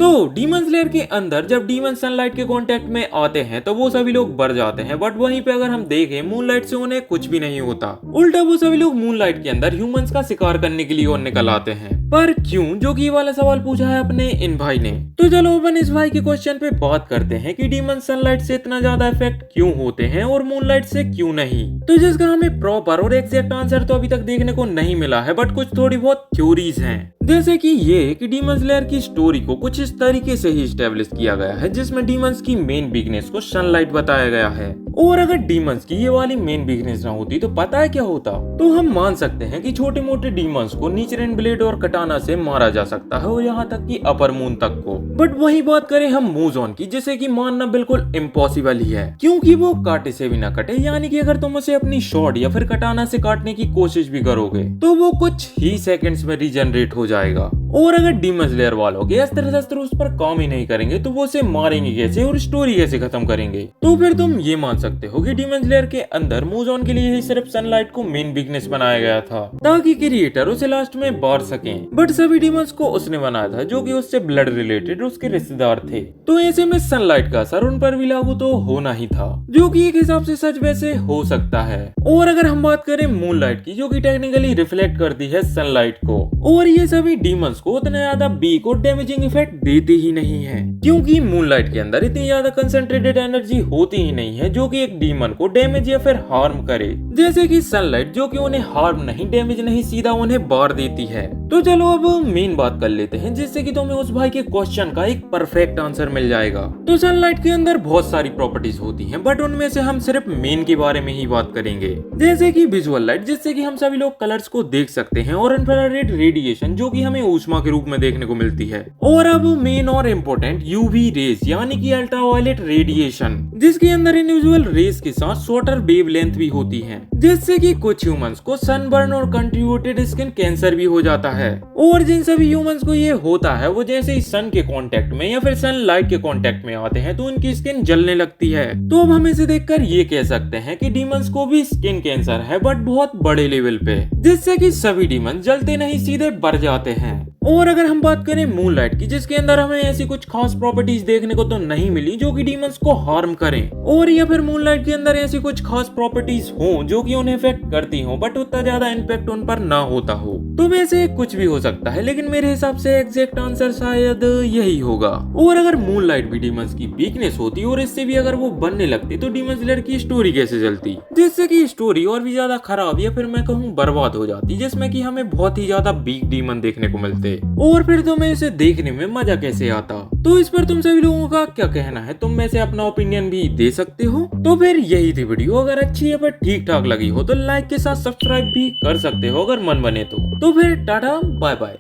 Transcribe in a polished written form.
तो demon slayer के अंदर जब डीमन सनलाइट के कांटेक्ट में आते हैं तो वो सभी लोग बढ़ जाते हैं, बट वहीं पे अगर हम देखें मूनलाइट से उन्हें कुछ भी नहीं होता। उल्टा वो सभी लोग मूनलाइट के अंदर ह्यूमंस का शिकार करने के लिए और निकल आते हैं। पर क्यों, जो कि ये वाला सवाल पूछा है अपने इन भाई ने। तो चलो अपन इस भाई के क्वेश्चन पे बात करते हैं कि डीमन सनलाइट से इतना ज्यादा इफेक्ट क्यों होते हैं और मूनलाइट से क्यों नहीं। तो जिसका हमें प्रॉपर और एग्जैक्ट आंसर तो अभी तक देखने को नहीं मिला है, बट कुछ थोड़ी बहुत थ्योरीज हैं। जैसे कि ये कि डीमन स्लेयर की स्टोरी को कुछ इस तरीके से ही स्टेब्लिश किया गया है जिसमें डीमंस की मेन वीकनेस को सनलाइट बताया गया है। और अगर डीमंस की ये वाली मेन वीकनेस ना होती तो पता है क्या होता। तो हम मान सकते हैं कि छोटे मोटे डीमंस को नीचरेन ब्लेड और कटाना से मारा जा सकता है, और यहाँ तक कि अपर मून तक को। बट वही बात करें हम मूजॉन की, जिसे कि मानना बिल्कुल इम्पॉसिबल ही है, क्योंकि वो कांटे से भी ना कटे। यानी कि अगर तुम उसे अपनी शॉर्ट या फिर कटाना से काटने की कोशिश भी करोगे तो वो कुछ ही सेकंड्स में रीजनरेट हो जाएगा। और अगर डीमन स्लेयर वालों के अस्त्र शस्त्र उस पर काम ही नहीं करेंगे तो वो उसे मारेंगे कैसे और स्टोरी कैसे खत्म करेंगे। तो फिर तुम ये मान सकते हो कि डीमन स्लेयर के अंदर मूजॉन के लिए ही सिर्फ सनलाइट को मेन वीकनेस बनाया गया था ताकि क्रिएटर उसे लास्ट में मार सकें। बट सभी डीमंस को उसने बनाया था जो कि उससे ब्लड रिलेटेड उसके रिश्तेदार थे। तो ऐसे में सनलाइट का असर उन पर भी लागू तो होना ही था, जो कि एक हिसाब से सच वैसे हो सकता है। और अगर हम बात करें मूनलाइट की, जो कि टेक्निकली रिफ्लेक्ट करती है सनलाइट को, और ये सभी डीमंस को उतना ज्यादा वीक और डैमेजिंग इफेक्ट देते ही नहीं है, क्योंकि मूनलाइट के अंदर इतनी ज्यादा कंसंट्रेटेड एनर्जी होती ही नहीं है जो कि एक डीमन को डैमेज या फिर हार्म करे, जैसे कि सनलाइट जो कि उन्हें हार्म नहीं, डैमेज नहीं, सीधा उन्हें मार देती है। तो चलो अब मेन बात कर लेते हैं, जिससे कि तुम्हें उस भाई के क्वेश्चन का एक परफेक्ट आंसर मिल जाएगा। तो सनलाइट के अंदर बहुत सारी प्रॉपर्टीज होती हैं, बट उनमें से हम सिर्फ मेन के बारे में ही बात करेंगे, जैसे कि विजुअल लाइट, जिससे कि हम सभी लोग कलर्स को देख सकते हैं, और इंफ्रारेड रेडिएशन जो कि हमें ऊष्मा के रूप में देखने को मिलती है। और अब मेन और इम्पोर्टेंट यूवी रेज, यानी कि अल्ट्रावायलेट रेडिएशन, जिसके अंदर इंडिविजुअल रेज के साथ शॉर्टर वेवलेंथ भी होती है, जिससे कि कुछ ह्यूमंस को सनबर्न और कंट्रीब्यूटेड स्किन कैंसर भी हो जाता है। और जिन सभी ह्यूमंस को ये होता है वो जैसे ही सन के कांटेक्ट में या फिर सनलाइट के कांटेक्ट में आते हैं तो उनकी स्किन जलने लगती है। तो अब हम इसे देखकर ये कह सकते हैं कि डीमंस को भी स्किन कैंसर है, बट बहुत बड़े लेवल पे, जिससे कि सभी डीमंस जलते नहीं सीधे बढ़ जाते हैं। और अगर हम बात करें मूनलाइट की, जिसके अंदर हमें ऐसी कुछ खास प्रॉपर्टीज देखने को तो नहीं मिली जो कि डीमंस को हार्म करें, और या फिर मूनलाइट के अंदर ऐसी कुछ खास प्रॉपर्टीज हो जो कि उन्हें इफेक्ट करती हो, बट उतना ज्यादा इम्पैक्ट उन पर ना होता हो। तो वैसे कुछ भी हो सकता है, लेकिन मेरे हिसाब से एग्जैक्ट आंसर शायद यही होगा। और अगर मूनलाइट भी डीमंस की वीकनेस होती और इससे भी अगर वो बनने लगती तो डीमन स्लेयर की स्टोरी कैसे चलती, जिससे कि स्टोरी और भी ज्यादा खराब या फिर मैं कहूँ बर्बाद हो जाती, जिसमें कि हमें बहुत ही ज्यादा वीक डीमन देखने को मिलते, और फिर तुम्हें इसे देखने में मजा कैसे आता। तो इस पर तुम सभी लोगों का क्या कहना है, तुम में से अपना ओपिनियन भी दे सकते हो। तो फिर यही थी वीडियो, अगर अच्छी या फिर ठीक ठाक लगी हो तो लाइक के साथ सब्सक्राइब भी कर सकते हो अगर मन बने तो फिर टाटा बाय बाय।